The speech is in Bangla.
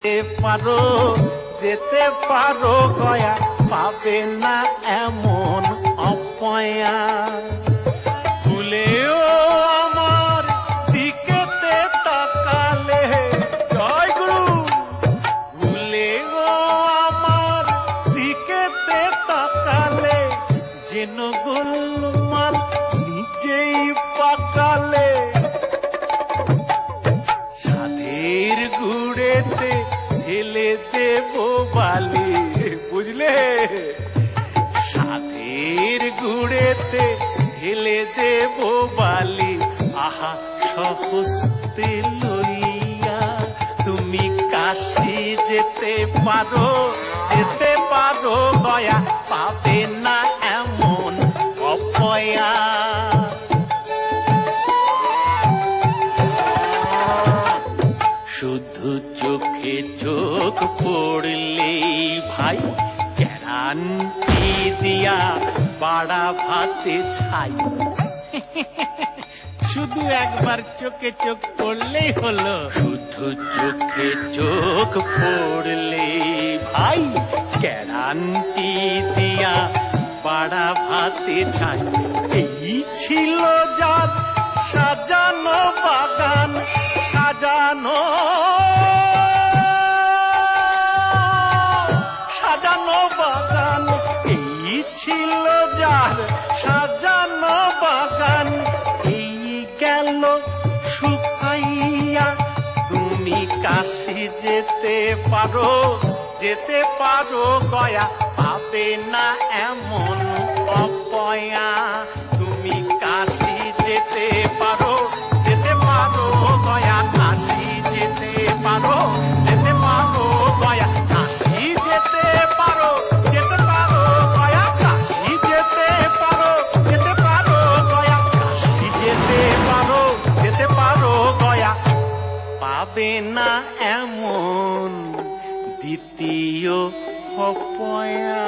পারো যেতে পারো গয়া, পাবে না এমন অপয়া। ভুলেও আমার দিকেতে তাকালে, জয় গুরু, ভুলেও আমার দিকেতে তাকালে, যেন গোলমাল নিজেই পাকালে। সাধের গুড়েতে ঢেলে দেব বালি, বুঝলে? সাধের গুড়েতে ঢেলে দেব বালি, আহা সহস্তে লইয়া। তুমি কাশি যেতে পারো গয়া, পাবে না এমন অপয়া। শুধু চোখে চোখ পড়লেই ভাই, গ্যারান্টি দিয়া বাড়া ভাতে ছাই। শুধু একবার চোখে চোখ পড়লেই হলো, শুধু চোখে চোখ পড়লেই ভাই, গ্যারান্টি দিয়া বাড়া ভাতে ছাই। এই ছিল যার সাজানো বাগান, সাজানো বাগান। এই ছিল যার সাজানো বাগান, এই গেল শুকাইয়া। তুমি কাশি যেতে পারো গয়া, পাবে না এমন অপয়া। তুমি কাশি যেতে পারো গয়া, কাশি যেতে পারো গয়া, কাশি যেতে পারো গয়া, কাশি যেতে পারো গয়া, কাশি যেতে পারো গয়া। পাবে না এমন দ্বিতীয় অপয়া।